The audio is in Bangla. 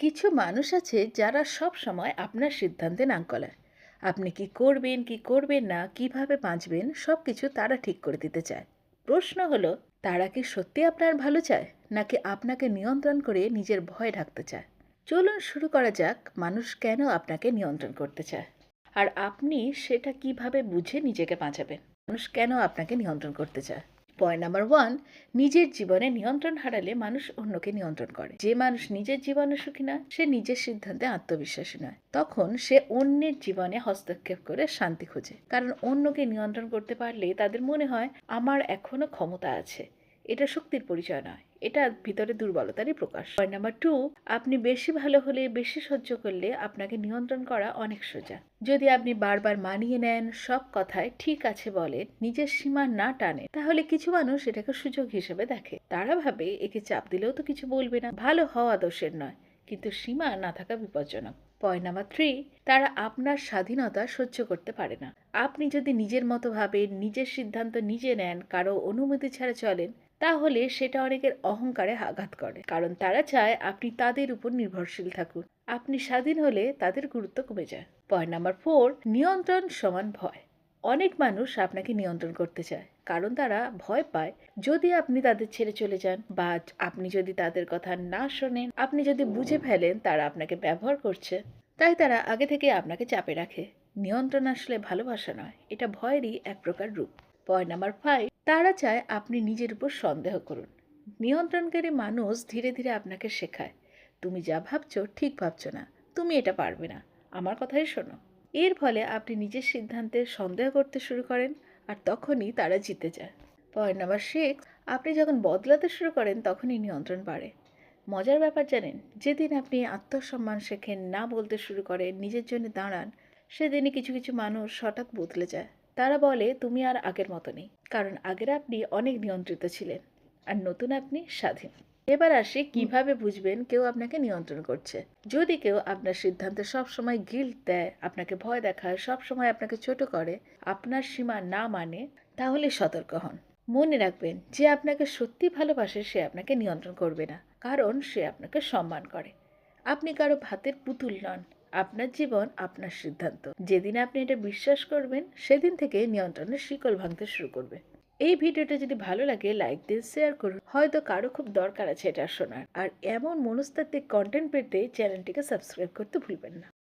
কিছু মানুষ আছে যারা সব সময় আপনার সিদ্ধান্তে নাক গলায়। আপনি কি করবেন কি করবেন না, কিভাবে বাঁচবেন সব কিছু তারা ঠিক করে দিতে চায়। প্রশ্ন হলো, তারা কি সত্যি আপনার ভালো চায়, নাকি আপনাকে নিয়ন্ত্রণ করে নিজের ভয় ঢাকতে চায়? চলুন শুরু করা যাক, মানুষ কেন আপনাকে নিয়ন্ত্রণ করতে চায় আর আপনি সেটা কিভাবে বুঝে নিজেকে বাঁচাবেন। মানুষ কেন আপনাকে নিয়ন্ত্রণ করতে চায়? পয়েন্ট নাম্বার ওয়ান, নিজের জীবনে নিয়ন্ত্রণ হারালে মানুষ অন্যকে নিয়ন্ত্রণ করে। যে মানুষ নিজের জীবনে সুখী না, সে নিজের সিদ্ধান্তে আত্মবিশ্বাসী নয়। তখন সে অন্যের জীবনে হস্তক্ষেপ করে শান্তি খোঁজে, কারণ অন্যকে নিয়ন্ত্রণ করতে পারলে তাদের মনে হয় আমার এখনো ক্ষমতা আছে। এটা শক্তির পরিচয় নয়, এটা ভিতরে দুর্বলতারই প্রকাশ। পয়েন্ট নাম্বার টু, আপনি বেশি ভালো হলে, বেশি সহ্য করলে আপনাকে নিয়ন্ত্রণ করা অনেক সোজা। যদি আপনি বারবার মানিয়ে নেন, সব কথায় ঠিক আছে বলেন, নিজের সীমা না টানেন, তাহলে কিছু মানুষ এটাকে সুযোগ হিসেবে দেখে। তারা ভাবে একে চাপ দিলেও তো কিছু বলবে না, ভালো হওয়া দোষের নয়, কিন্তু সীমা না থাকা বিপজ্জনক। পয়েন্ট নাম্বার থ্রি, তারা আপনার স্বাধীনতা সহ্য করতে পারে না। আপনি যদি নিজের মতো ভাবেন, নিজের সিদ্ধান্ত নিজে নেন, কারো অনুমতি ছাড়া চলেন, তাহলে সেটা অনেকের অহংকারে আঘাত করে, কারণ তারা চায় আপনি তাদের উপর নির্ভরশীল থাকুন। আপনি স্বাধীন হলে তাদের গুরুত্ব কমে যায়। পয়েন্ট নাম্বার ফোর, নিয়ন্ত্রণ সমান ভয়। অনেক মানুষ আপনাকে নিয়ন্ত্রণ করতে চায় কারণ তারা ভয় পায় যদি আপনি তাদের ছেড়ে চলে যান, বা আপনি যদি তাদের কথা না শোনেন, আপনি যদি বুঝে ফেলেন তারা আপনাকে ব্যবহার করছে, তাই তারা আগে থেকে আপনাকে চাপে রাখে। নিয়ন্ত্রণ আসলে ভালোবাসা নয়, এটা ভয়েরই এক প্রকার রূপ। পয়েন্ট নাম্বার ফাইভ, তারা চায় আপনি নিজের উপর সন্দেহ করুন। নিয়ন্ত্রণকারী মানুষ ধীরে ধীরে আপনাকে শেখায়, তুমি যা ভাবছো ঠিক ভাবছো না, তুমি এটা পারবে না, আমার কথাই শোনো। এর ফলে আপনি নিজের সিদ্ধান্তে সন্দেহ করতে শুরু করেন, আর তখনই তারা জিতে যায়। পয়েন্ট নাম্বার সিক্স, আপনি যখন বদলাতে শুরু করেন তখনই নিয়ন্ত্রণ বাড়ে। মজার ব্যাপার জানেন, যেদিন আপনি আত্মসম্মান শেখেন, না বলতে শুরু করেন, নিজের জন্য দাঁড়ান, সেদিনই কিছু কিছু মানুষ হঠাৎ বদলে যায়। তারা বলে তুমি আর আগের মতো নেই, কারণ আগের আপনি অনেক নিয়ন্ত্রিত ছিলেন, আর নতুন আপনি স্বাধীন। এবার আসি কিভাবে বুঝবেন কেউ আপনাকে নিয়ন্ত্রণ করছে। যদি কেউ আপনার সিদ্ধান্তে সবসময় গিল্ট দেয়, আপনাকে ভয় দেখায়, সবসময় আপনাকে ছোট করে, আপনার সীমা না মানে, তাহলে সতর্ক হন। মনে রাখবেন, যে আপনাকে সত্যি ভালোবাসে সে আপনাকে নিয়ন্ত্রণ করবে না, কারণ সে আপনাকে সম্মান করে। আপনি কারো ভাতের পুতুল নন, আপনার জীবন আপনার সিদ্ধান্ত। যেদিন আপনি এটা বিশ্বাস করবেন, সেদিন থেকে নিয়ন্ত্রণের শিকল ভাঙতে শুরু করবে। এই ভিডিওটা যদি ভালো লাগে লাইক দিন, শেয়ার করুন, হয়তো কারো খুব দরকার আছে এটা শোনার। আর এমন মনস্তাত্ত্বিক কন্টেন্ট পেতে চ্যানেলটিকে সাবস্ক্রাইব করতে ভুলবেন না।